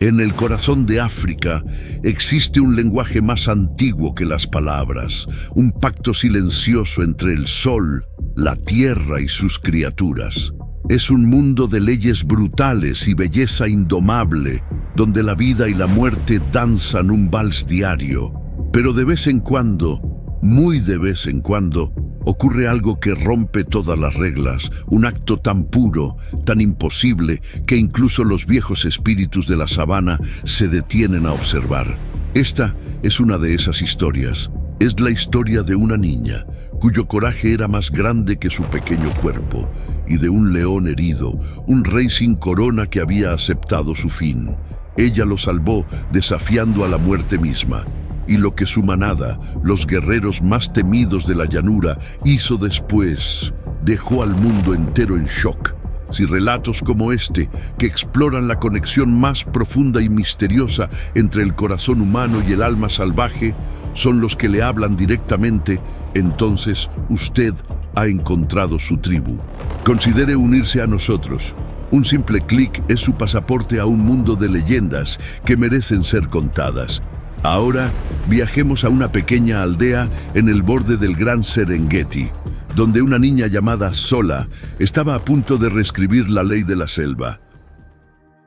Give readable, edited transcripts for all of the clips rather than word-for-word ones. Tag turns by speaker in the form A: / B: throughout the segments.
A: En el corazón de África existe un lenguaje más antiguo que las palabras, un pacto silencioso entre el sol, la tierra y sus criaturas. Es un mundo de leyes brutales y belleza indomable, donde la vida y la muerte danzan un vals diario. Pero de vez en cuando, muy de vez en cuando, ocurre algo que rompe todas las reglas, un acto tan puro, tan imposible, que incluso los viejos espíritus de la sabana se detienen a observar. Esta es una de esas historias. Es la historia de una niña, cuyo coraje era más grande que su pequeño cuerpo, y de un león herido, un rey sin corona que había aceptado su fin. Ella lo salvó desafiando a la muerte misma. Y lo que su manada, los guerreros más temidos de la llanura, hizo después, dejó al mundo entero en shock. Si relatos como este, que exploran la conexión más profunda y misteriosa entre el corazón humano y el alma salvaje, son los que le hablan directamente, entonces usted ha encontrado su tribu. Considere unirse a nosotros. Un simple clic es su pasaporte a un mundo de leyendas que merecen ser contadas. Ahora viajemos a una pequeña aldea en el borde del gran Serengeti, donde una niña llamada Sola estaba a punto de reescribir la ley de la selva.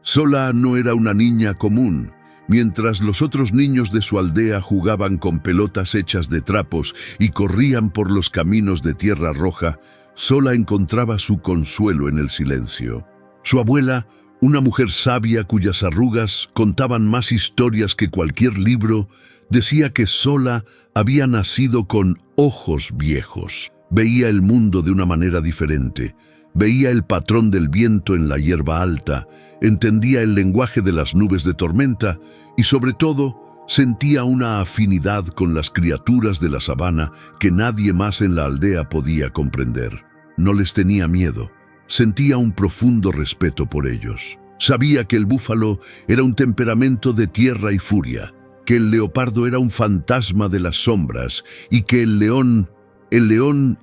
A: Sola no era una niña común. Mientras los otros niños de su aldea jugaban con pelotas hechas de trapos y corrían por los caminos de tierra roja, Sola encontraba su consuelo en el silencio. Su abuela, una mujer sabia cuyas arrugas contaban más historias que cualquier libro, decía que Sola había nacido con ojos viejos. Veía el mundo de una manera diferente. Veía el patrón del viento en la hierba alta, entendía el lenguaje de las nubes de tormenta y, sobre todo, sentía una afinidad con las criaturas de la sabana que nadie más en la aldea podía comprender. No les tenía miedo. Sentía un profundo respeto por ellos. Sabía que el búfalo era un temperamento de tierra y furia, que el leopardo era un fantasma de las sombras y que el león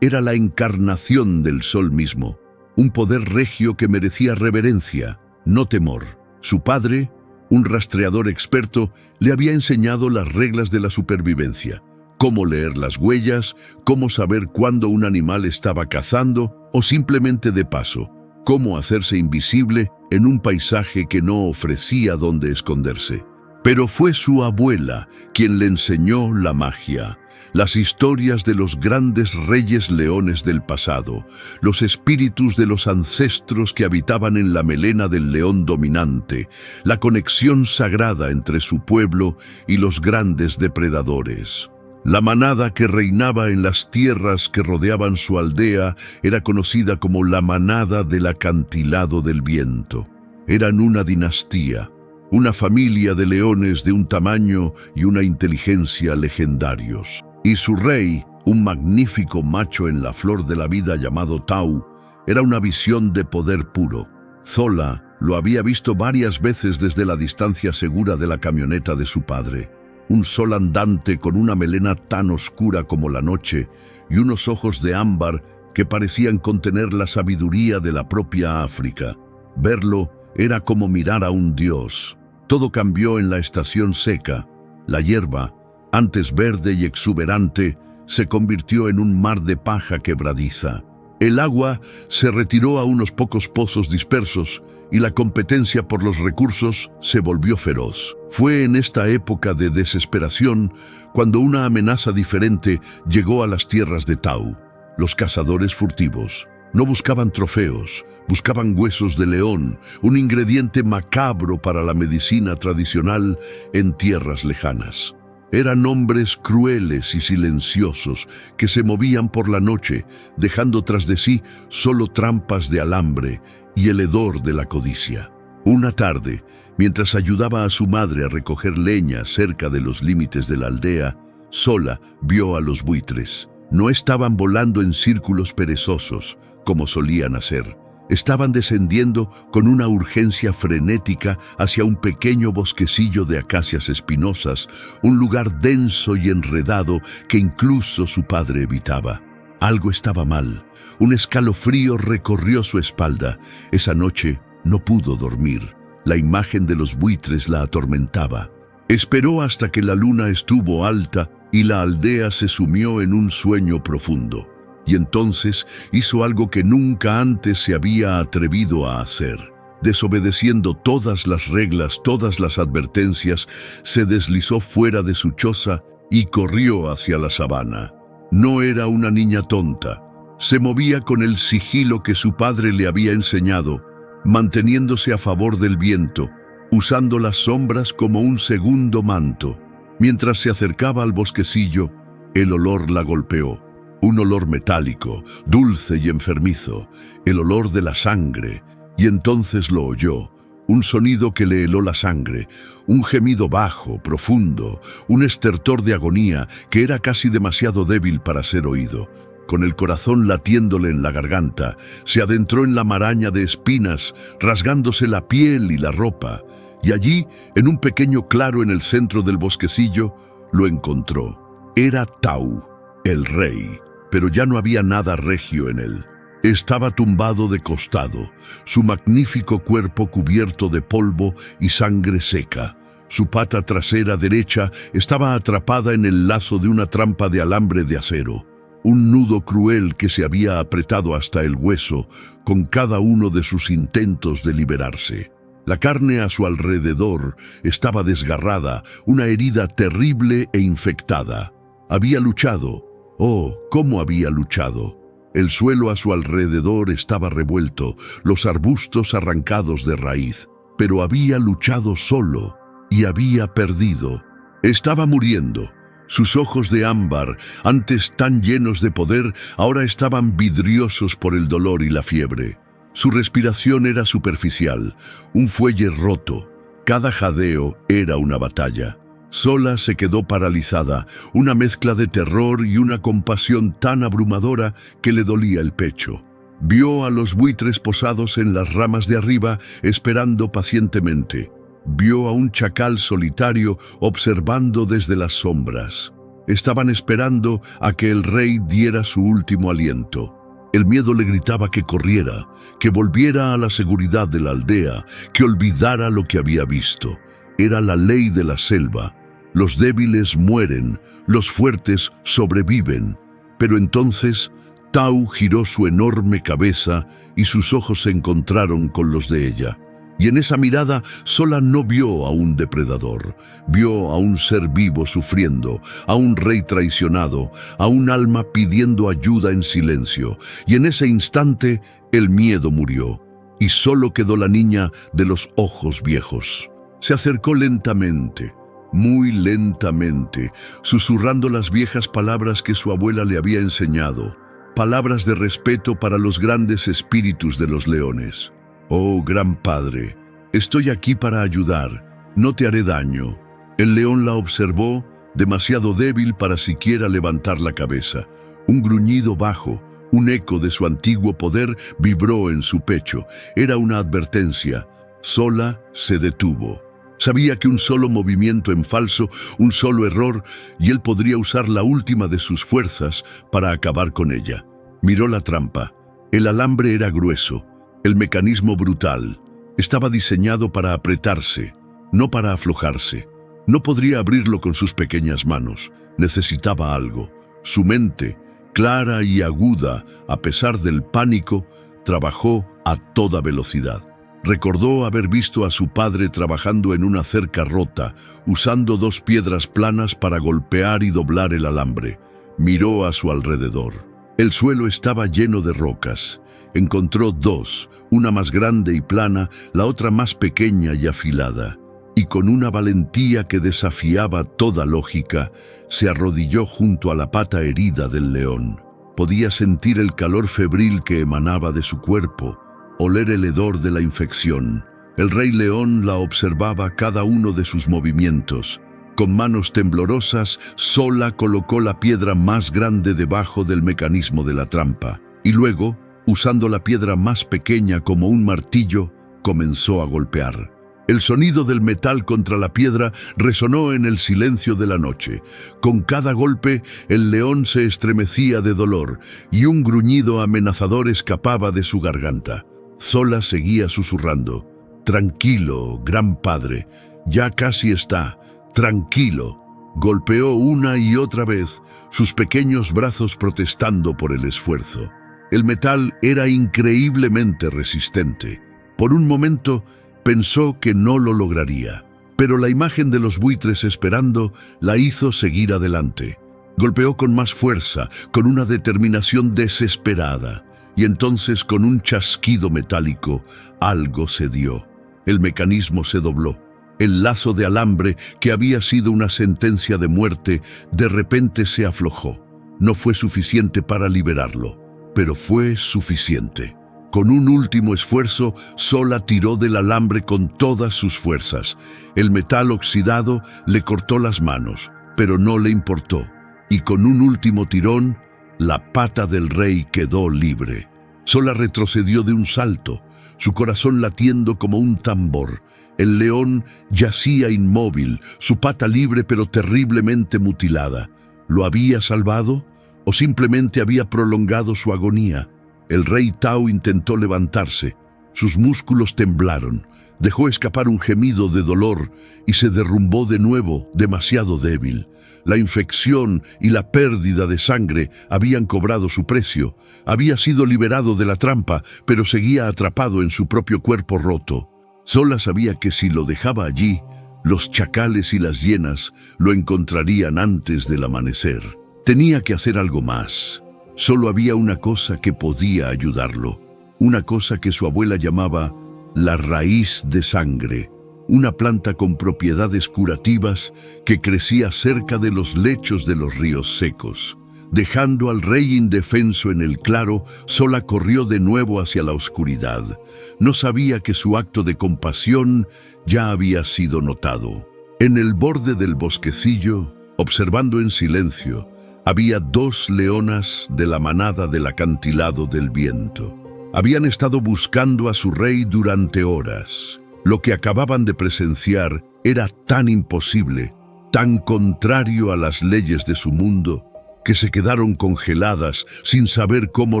A: era la encarnación del sol mismo, un poder regio que merecía reverencia, no temor. Su padre, un rastreador experto, le había enseñado las reglas de la supervivencia, cómo leer las huellas, cómo saber cuándo un animal estaba cazando o simplemente de paso, cómo hacerse invisible en un paisaje que no ofrecía dónde esconderse. Pero fue su abuela quien le enseñó la magia, las historias de los grandes reyes leones del pasado, los espíritus de los ancestros que habitaban en la melena del león dominante, la conexión sagrada entre su pueblo y los grandes depredadores. La manada que reinaba en las tierras que rodeaban su aldea era conocida como la manada del acantilado del viento. Eran una dinastía, una familia de leones de un tamaño y una inteligencia legendarios. Y su rey, un magnífico macho en la flor de la vida llamado Tau, era una visión de poder puro. Zola lo había visto varias veces desde la distancia segura de la camioneta de su padre. Un sol andante con una melena tan oscura como la noche y unos ojos de ámbar que parecían contener la sabiduría de la propia África. Verlo era como mirar a un dios. Todo cambió en la estación seca. La hierba, antes verde y exuberante, se convirtió en un mar de paja quebradiza. El agua se retiró a unos pocos pozos dispersos y la competencia por los recursos se volvió feroz. Fue en esta época de desesperación cuando una amenaza diferente llegó a las tierras de Tau. Los cazadores furtivos no buscaban trofeos, buscaban huesos de león, un ingrediente macabro para la medicina tradicional en tierras lejanas. Eran hombres crueles y silenciosos que se movían por la noche, dejando tras de sí solo trampas de alambre y el hedor de la codicia. Una tarde, mientras ayudaba a su madre a recoger leña cerca de los límites de la aldea, Sola vio a los buitres. No estaban volando en círculos perezosos, como solían hacer. Estaban descendiendo con una urgencia frenética hacia un pequeño bosquecillo de acacias espinosas, un lugar denso y enredado que incluso su padre evitaba. Algo estaba mal. Un escalofrío recorrió su espalda. Esa noche no pudo dormir. La imagen de los buitres la atormentaba. Esperó hasta que la luna estuvo alta y la aldea se sumió en un sueño profundo. Y entonces hizo algo que nunca antes se había atrevido a hacer. Desobedeciendo todas las reglas, todas las advertencias, se deslizó fuera de su choza y corrió hacia la sabana. No era una niña tonta. Se movía con el sigilo que su padre le había enseñado, manteniéndose a favor del viento, usando las sombras como un segundo manto. Mientras se acercaba al bosquecillo, el olor la golpeó. Un olor metálico, dulce y enfermizo, el olor de la sangre, y entonces lo oyó, un sonido que le heló la sangre, un gemido bajo, profundo, un estertor de agonía que era casi demasiado débil para ser oído. Con el corazón latiéndole en la garganta, se adentró en la maraña de espinas, rasgándose la piel y la ropa, y allí, en un pequeño claro en el centro del bosquecillo, lo encontró. Era Tau, el rey. Pero ya no había nada regio en él. Estaba tumbado de costado, su magnífico cuerpo cubierto de polvo y sangre seca. Su pata trasera derecha estaba atrapada en el lazo de una trampa de alambre de acero, un nudo cruel que se había apretado hasta el hueso con cada uno de sus intentos de liberarse. La carne a su alrededor estaba desgarrada, una herida terrible e infectada. Había luchado. Oh, cómo había luchado. El suelo a su alrededor estaba revuelto, los arbustos arrancados de raíz, pero había luchado solo y había perdido. Estaba muriendo. Sus ojos de ámbar, antes tan llenos de poder, ahora estaban vidriosos por el dolor y la fiebre. Su respiración era superficial, un fuelle roto. Cada jadeo era una batalla. Sola se quedó paralizada, una mezcla de terror y una compasión tan abrumadora que le dolía el pecho. Vio a los buitres posados en las ramas de arriba, esperando pacientemente. Vio a un chacal solitario observando desde las sombras. Estaban esperando a que el rey diera su último aliento. El miedo le gritaba que corriera, que volviera a la seguridad de la aldea, que olvidara lo que había visto. Era la ley de la selva. Los débiles mueren, los fuertes sobreviven. Pero entonces Tau giró su enorme cabeza y sus ojos se encontraron con los de ella. Y en esa mirada sola no vio a un depredador, vio a un ser vivo sufriendo, a un rey traicionado, a un alma pidiendo ayuda en silencio. Y en ese instante el miedo murió, y solo quedó la niña de los ojos viejos. Se acercó lentamente, muy lentamente, susurrando las viejas palabras que su abuela le había enseñado, palabras de respeto para los grandes espíritus de los leones. «Oh, gran padre, estoy aquí para ayudar, no te haré daño». El león la observó, demasiado débil para siquiera levantar la cabeza. Un gruñido bajo, un eco de su antiguo poder vibró en su pecho. Era una advertencia. Sola se detuvo. Sabía que un solo movimiento en falso, un solo error, y él podría usar la última de sus fuerzas para acabar con ella. Miró la trampa. El alambre era grueso, el mecanismo brutal. Estaba diseñado para apretarse, no para aflojarse. No podría abrirlo con sus pequeñas manos. Necesitaba algo. Su mente, clara y aguda, a pesar del pánico, trabajó a toda velocidad. Recordó haber visto a su padre trabajando en una cerca rota, usando 2 piedras planas para golpear y doblar el alambre. Miró a su alrededor. El suelo estaba lleno de rocas. Encontró 2, una más grande y plana, la otra más pequeña y afilada. Y con una valentía que desafiaba toda lógica, se arrodilló junto a la pata herida del león. Podía sentir el calor febril que emanaba de su cuerpo, oler el hedor de la infección. El rey león la observaba cada uno de sus movimientos. Con manos temblorosas, sola colocó la piedra más grande debajo del mecanismo de la trampa. Y luego, usando la piedra más pequeña como un martillo, comenzó a golpear. El sonido del metal contra la piedra resonó en el silencio de la noche. Con cada golpe, el león se estremecía de dolor y un gruñido amenazador escapaba de su garganta. Sola seguía susurrando. Tranquilo, gran padre, ya casi está, tranquilo. Golpeó una y otra vez, sus pequeños brazos protestando por el esfuerzo. El metal era increíblemente resistente. Por un momento pensó que no lo lograría, pero la imagen de los buitres esperando la hizo seguir adelante. Golpeó con más fuerza, con una determinación desesperada, y entonces con un chasquido metálico, algo se dio. El mecanismo se dobló. El lazo de alambre, que había sido una sentencia de muerte, de repente se aflojó. No fue suficiente para liberarlo, pero fue suficiente. Con un último esfuerzo, Sola tiró del alambre con todas sus fuerzas. El metal oxidado le cortó las manos, pero no le importó. Y con un último tirón, la pata del rey quedó libre. Sola retrocedió de un salto, su corazón latiendo como un tambor. El león yacía inmóvil, su pata libre pero terriblemente mutilada. ¿Lo había salvado o simplemente había prolongado su agonía? El rey Tao intentó levantarse. Sus músculos temblaron. Dejó escapar un gemido de dolor y se derrumbó de nuevo, demasiado débil. La infección y la pérdida de sangre habían cobrado su precio. Había sido liberado de la trampa, pero seguía atrapado en su propio cuerpo roto. Sola sabía que si lo dejaba allí, los chacales y las hienas lo encontrarían antes del amanecer. Tenía que hacer algo más. Solo había una cosa que podía ayudarlo. Una cosa que su abuela llamaba la raíz de sangre. Una planta con propiedades curativas que crecía cerca de los lechos de los ríos secos. Dejando al rey indefenso en el claro, Sola corrió de nuevo hacia la oscuridad. No sabía que su acto de compasión ya había sido notado. En el borde del bosquecillo, observando en silencio, había 2 leonas de la manada del acantilado del viento. Habían estado buscando a su rey durante horas. Lo que acababan de presenciar era tan imposible, tan contrario a las leyes de su mundo, que se quedaron congeladas sin saber cómo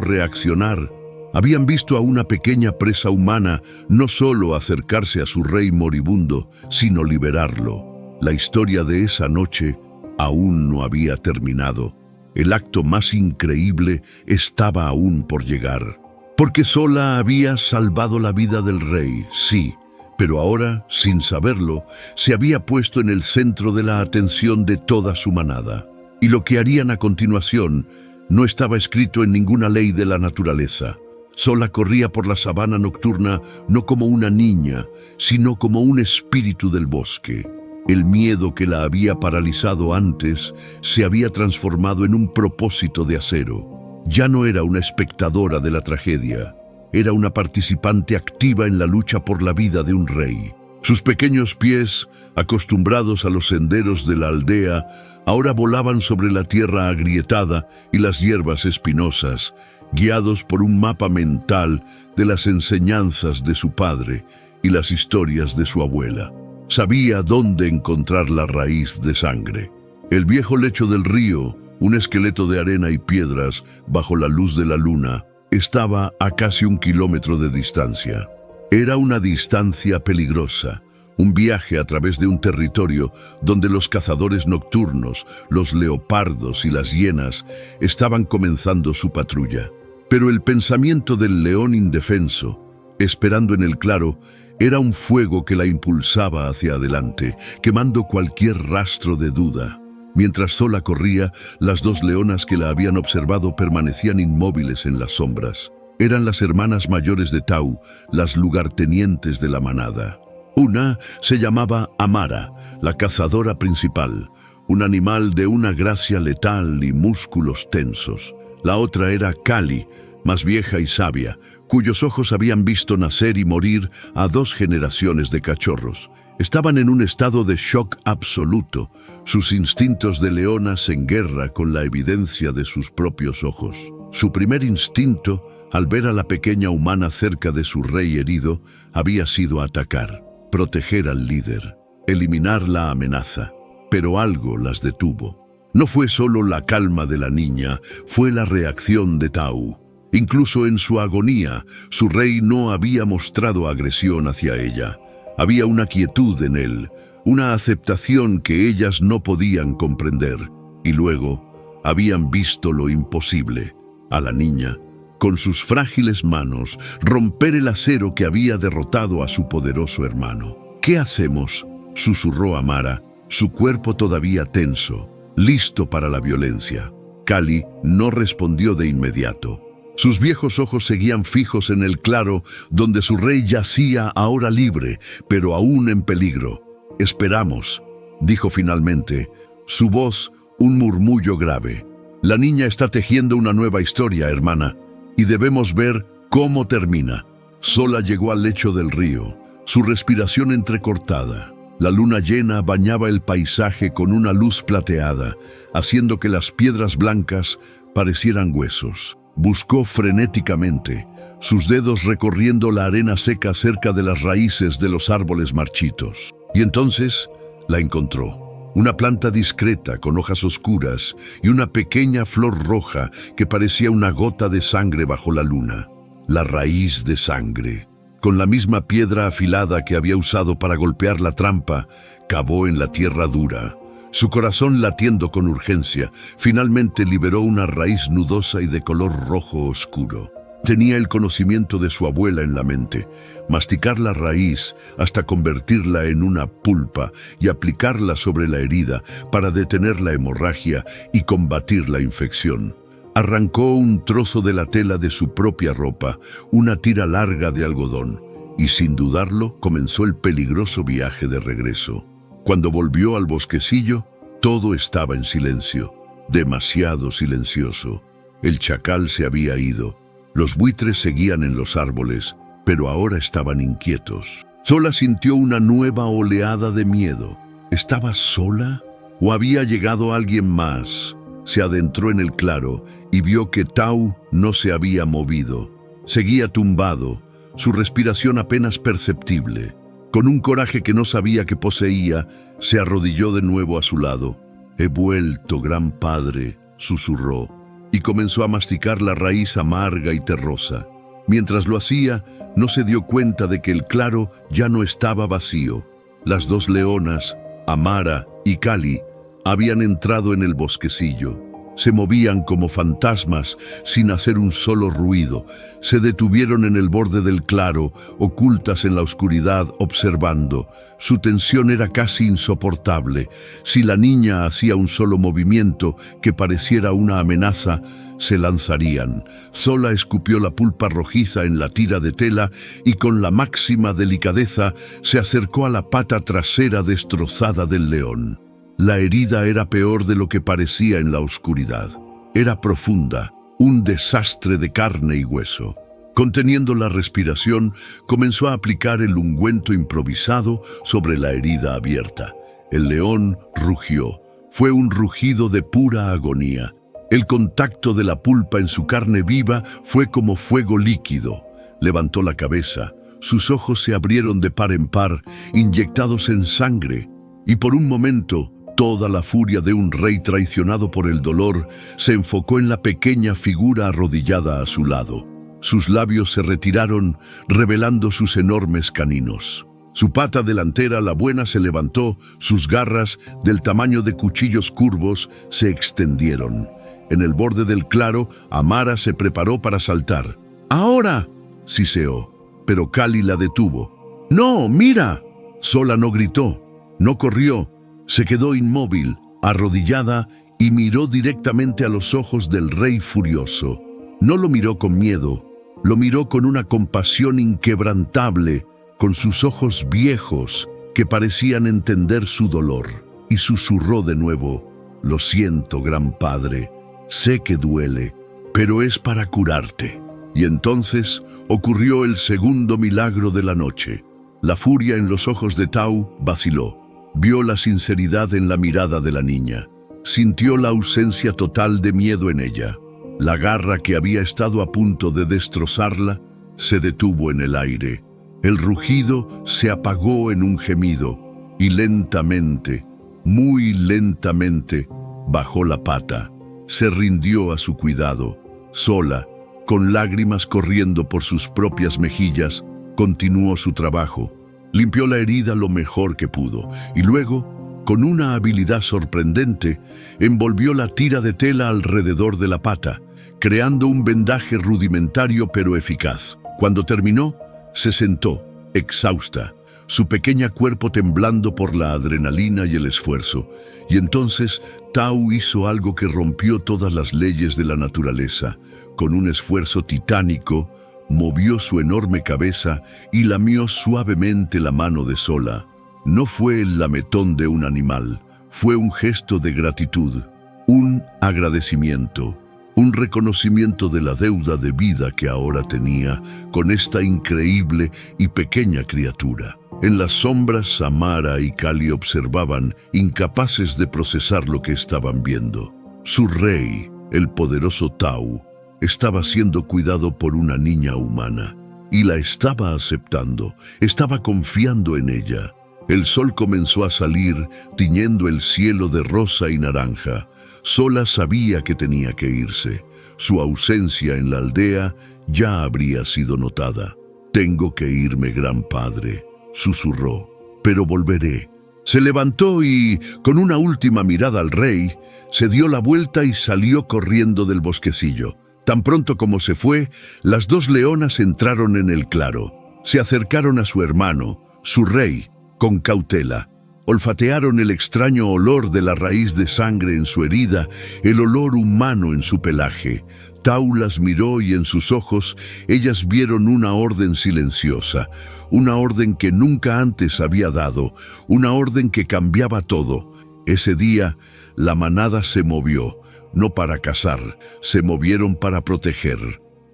A: reaccionar. Habían visto a una pequeña presa humana no solo acercarse a su rey moribundo, sino liberarlo. La historia de esa noche aún no había terminado. El acto más increíble estaba aún por llegar. Porque Sola había salvado la vida del rey, sí, pero ahora, sin saberlo, se había puesto en el centro de la atención de toda su manada. Y lo que harían a continuación no estaba escrito en ninguna ley de la naturaleza. Sola corría por la sabana nocturna no como una niña, sino como un espíritu del bosque. El miedo que la había paralizado antes se había transformado en un propósito de acero. Ya no era una espectadora de la tragedia, era una participante activa en la lucha por la vida de un rey. Sus pequeños pies, acostumbrados a los senderos de la aldea, ahora volaban sobre la tierra agrietada y las hierbas espinosas, guiados por un mapa mental de las enseñanzas de su padre y las historias de su abuela. Sabía dónde encontrar la raíz de sangre. El viejo lecho del río, un esqueleto de arena y piedras bajo la luz de la luna, estaba a casi 1 kilómetro de distancia. Era una distancia peligrosa, un viaje a través de un territorio donde los cazadores nocturnos, los leopardos y las hienas estaban comenzando su patrulla. Pero el pensamiento del león indefenso, esperando en el claro, era un fuego que la impulsaba hacia adelante, quemando cualquier rastro de duda. Mientras Sola corría, las 2 leonas que la habían observado permanecían inmóviles en las sombras. Eran las hermanas mayores de Tao, las lugartenientes de la manada. Una se llamaba Amara, la cazadora principal, un animal de una gracia letal y músculos tensos. La otra era Kali, más vieja y sabia, cuyos ojos habían visto nacer y morir a 2 generaciones de cachorros. Estaban en un estado de shock absoluto, sus instintos de leonas en guerra con la evidencia de sus propios ojos. Su primer instinto, al ver a la pequeña humana cerca de su rey herido, había sido atacar, proteger al líder, eliminar la amenaza. Pero algo las detuvo. No fue solo la calma de la niña, fue la reacción de Tao. Incluso en su agonía, su rey no había mostrado agresión hacia ella. Había una quietud en él, una aceptación que ellas no podían comprender. Y luego habían visto lo imposible, a la niña, con sus frágiles manos, romper el acero que había derrotado a su poderoso hermano. ¿Qué hacemos?, susurró Amara, su cuerpo todavía tenso, listo para la violencia. Kali no respondió de inmediato. Sus viejos ojos seguían fijos en el claro donde su rey yacía ahora libre, pero aún en peligro. «Esperamos», dijo finalmente, su voz un murmullo grave. «La niña está tejiendo una nueva historia, hermana, y debemos ver cómo termina». Sola llegó al lecho del río, su respiración entrecortada. La luna llena bañaba el paisaje con una luz plateada, haciendo que las piedras blancas parecieran huesos. Buscó frenéticamente, sus dedos recorriendo la arena seca cerca de las raíces de los árboles marchitos. Y entonces la encontró. Una planta discreta con hojas oscuras y una pequeña flor roja que parecía una gota de sangre bajo la luna. La raíz de sangre. Con la misma piedra afilada que había usado para golpear la trampa, cavó en la tierra dura. Su corazón latiendo con urgencia, finalmente liberó una raíz nudosa y de color rojo oscuro. Tenía el conocimiento de su abuela en la mente, masticar la raíz hasta convertirla en una pulpa y aplicarla sobre la herida para detener la hemorragia y combatir la infección. Arrancó un trozo de la tela de su propia ropa, una tira larga de algodón, y sin dudarlo comenzó el peligroso viaje de regreso. Cuando volvió al bosquecillo, todo estaba en silencio, demasiado silencioso. El chacal se había ido, los buitres seguían en los árboles, pero ahora estaban inquietos. Sola sintió una nueva oleada de miedo. ¿Estaba sola? ¿O había llegado alguien más? Se adentró en el claro y vio que Tau no se había movido. Seguía tumbado, su respiración apenas perceptible. Con un coraje que no sabía que poseía, se arrodilló de nuevo a su lado. «He vuelto, gran padre», susurró, y comenzó a masticar la raíz amarga y terrosa. Mientras lo hacía, no se dio cuenta de que el claro ya no estaba vacío. Las dos leonas, Amara y Kali, habían entrado en el bosquecillo. Se movían como fantasmas sin hacer un solo ruido. Se detuvieron en el borde del claro, ocultas en la oscuridad, observando. Su tensión era casi insoportable. Si la niña hacía un solo movimiento que pareciera una amenaza, se lanzarían. Sola escupió la pulpa rojiza en la tira de tela y con la máxima delicadeza se acercó a la pata trasera destrozada del león. La herida era peor de lo que parecía en la oscuridad. Era profunda, un desastre de carne y hueso. Conteniendo la respiración, comenzó a aplicar el ungüento improvisado sobre la herida abierta. El león rugió. Fue un rugido de pura agonía. El contacto de la pulpa en su carne viva fue como fuego líquido. Levantó la cabeza. Sus ojos se abrieron de par en par, inyectados en sangre. Y por un momento, toda la furia de un rey traicionado por el dolor se enfocó en la pequeña figura arrodillada a su lado. Sus labios se retiraron, revelando sus enormes caninos. Su pata delantera, la buena, se levantó, sus garras, del tamaño de cuchillos curvos, se extendieron. En el borde del claro, Amara se preparó para saltar. «¡Ahora!», siseó, pero Kali la detuvo. «¡No, mira!». Sola no gritó, no corrió. Se quedó inmóvil, arrodillada, y miró directamente a los ojos del rey furioso. No lo miró con miedo, lo miró con una compasión inquebrantable, con sus ojos viejos que parecían entender su dolor, y susurró de nuevo: «Lo siento, gran padre, sé que duele, pero es para curarte». Y entonces ocurrió el segundo milagro de la noche. La furia en los ojos de Tau vaciló. Vio la sinceridad en la mirada de la niña. Sintió la ausencia total de miedo en ella. La garra que había estado a punto de destrozarla se detuvo en el aire. El rugido se apagó en un gemido y lentamente, muy lentamente, bajó la pata. Se rindió a su cuidado, sola, Con lágrimas corriendo por sus propias mejillas, continuó su trabajo. Limpió la herida lo mejor que pudo y luego, con una habilidad sorprendente, envolvió la tira de tela alrededor de la pata, creando un vendaje rudimentario pero eficaz. Cuando terminó, se sentó, exhausta, su pequeño cuerpo temblando por la adrenalina y el esfuerzo. Y entonces Tau hizo algo que rompió todas las leyes de la naturaleza. Con un esfuerzo titánico, movió su enorme cabeza y lamió suavemente la mano de Sola. No fue el lametón de un animal, fue un gesto de gratitud, un agradecimiento, un reconocimiento de la deuda de vida que ahora tenía con esta increíble y pequeña criatura. En las sombras, Amara y Kali observaban, incapaces de procesar lo que estaban viendo. Su rey, el poderoso Tau, estaba siendo cuidado por una niña humana, y la estaba aceptando, estaba confiando en ella. El sol comenzó a salir, tiñendo el cielo de rosa y naranja. Sola sabía que tenía que irse. Su ausencia en la aldea ya habría sido notada. «Tengo que irme, gran padre», susurró, «pero volveré». Se levantó y, con una última mirada al rey, se dio la vuelta y salió corriendo del bosquecillo. Tan pronto como se fue, las dos leonas entraron en el claro. Se acercaron a su hermano, su rey, con cautela. Olfatearon el extraño olor de la raíz de sangre en su herida, el olor humano en su pelaje. Tau las miró y en sus ojos ellas vieron una orden silenciosa, una orden que nunca antes había dado, una orden que cambiaba todo. Ese día, la manada se movió. No para cazar, se movieron para proteger.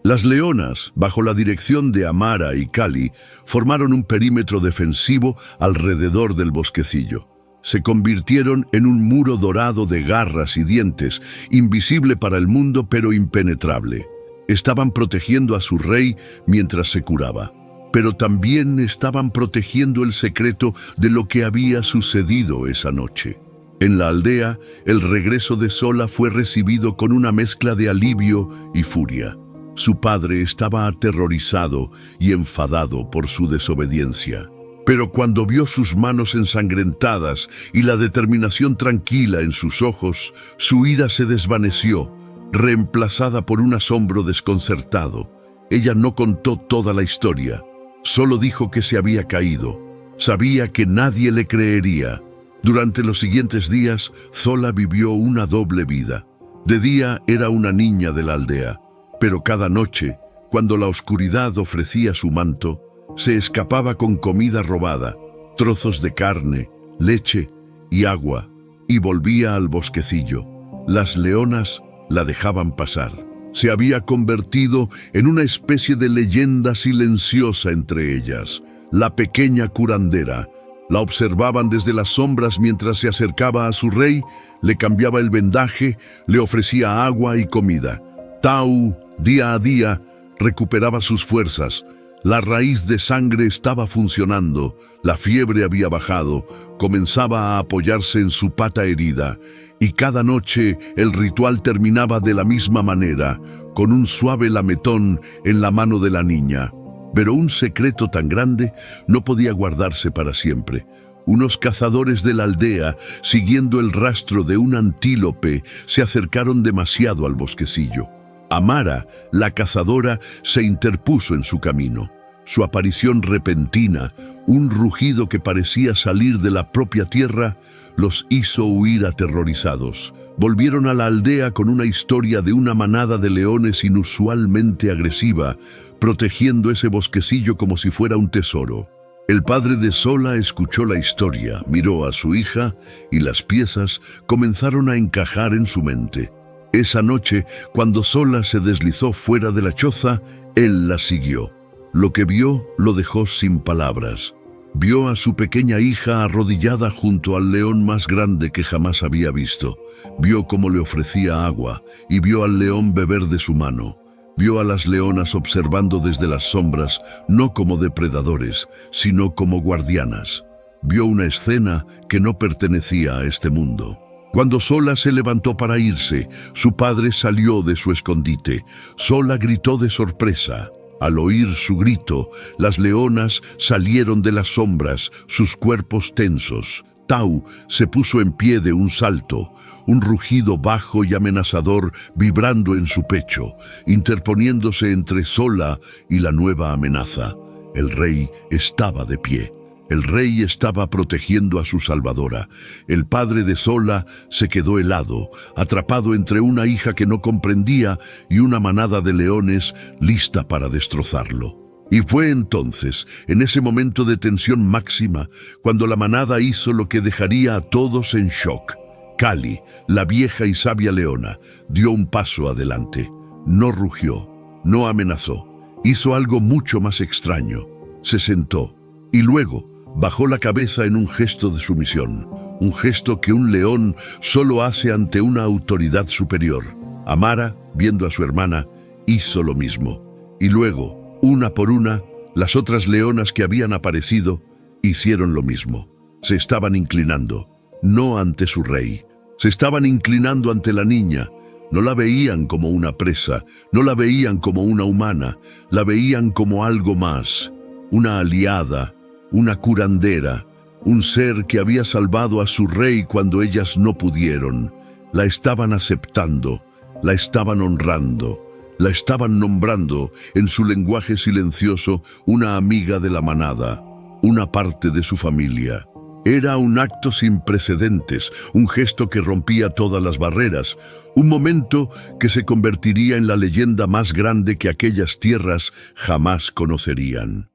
A: Las leonas, bajo la dirección de Amara y Kali, formaron un perímetro defensivo alrededor del bosquecillo. Se convirtieron en un muro dorado de garras y dientes, invisible para el mundo pero impenetrable. Estaban protegiendo a su rey mientras se curaba, pero también estaban protegiendo el secreto de lo que había sucedido esa noche. En la aldea, el regreso de Sola fue recibido con una mezcla de alivio y furia. Su padre estaba aterrorizado y enfadado por su desobediencia. Pero cuando vio sus manos ensangrentadas y la determinación tranquila en sus ojos, su ira se desvaneció, reemplazada por un asombro desconcertado. Ella no contó toda la historia, solo dijo que se había caído. Sabía que nadie le creería. Durante los siguientes días, Sola vivió una doble vida. De día era una niña de la aldea, pero cada noche, cuando la oscuridad ofrecía su manto, se escapaba con comida robada, trozos de carne, leche y agua, y volvía al bosquecillo. Las leonas la dejaban pasar. Se había convertido en una especie de leyenda silenciosa entre ellas, la pequeña curandera. La observaban desde las sombras mientras se acercaba a su rey, le cambiaba el vendaje, le ofrecía agua y comida. Tau, día a día, recuperaba sus fuerzas. La raíz de sangre estaba funcionando, la fiebre había bajado, comenzaba a apoyarse en su pata herida, y cada noche el ritual terminaba de la misma manera, con un suave lametón en la mano de la niña. Pero un secreto tan grande no podía guardarse para siempre. Unos cazadores de la aldea, siguiendo el rastro de un antílope, se acercaron demasiado al bosquecillo. Amara, la cazadora, se interpuso en su camino. Su aparición repentina, un rugido que parecía salir de la propia tierra, los hizo huir aterrorizados. Volvieron a la aldea con una historia de una manada de leones inusualmente agresiva, protegiendo ese bosquecillo como si fuera un tesoro. El padre de Sola escuchó la historia, miró a su hija y las piezas comenzaron a encajar en su mente. Esa noche, cuando Sola se deslizó fuera de la choza, él la siguió. Lo que vio lo dejó sin palabras. Vio a su pequeña hija arrodillada junto al león más grande que jamás había visto. Vio cómo le ofrecía agua y vio al león beber de su mano. Vio a las leonas observando desde las sombras, no como depredadores, sino como guardianas. Vio una escena que no pertenecía a este mundo. Cuando Sola se levantó para irse, su padre salió de su escondite. Sola gritó de sorpresa. Al oír su grito, las leonas salieron de las sombras, sus cuerpos tensos. Tau se puso en pie de un salto, un rugido bajo y amenazador vibrando en su pecho, interponiéndose entre Sola y la nueva amenaza. El rey estaba de pie. El rey estaba protegiendo a su salvadora. El padre de Sola se quedó helado, atrapado entre una hija que no comprendía y una manada de leones lista para destrozarlo. Y fue entonces, en ese momento de tensión máxima, cuando la manada hizo lo que dejaría a todos en shock. Kali, la vieja y sabia leona, dio un paso adelante. No rugió, no amenazó. Hizo algo mucho más extraño. Se sentó y luego bajó la cabeza en un gesto de sumisión, un gesto que un león solo hace ante una autoridad superior. Amara, viendo a su hermana, hizo lo mismo. Y luego, una por una, las otras leonas que habían aparecido hicieron lo mismo. Se estaban inclinando, no ante su rey. Se estaban inclinando ante la niña. No la veían como una presa, no la veían como una humana, la veían como algo más, una aliada, una curandera, un ser que había salvado a su rey cuando ellas no pudieron. La estaban aceptando, la estaban honrando, la estaban nombrando en su lenguaje silencioso una amiga de la manada, una parte de su familia. Era un acto sin precedentes, un gesto que rompía todas las barreras, un momento que se convertiría en la leyenda más grande que aquellas tierras jamás conocerían.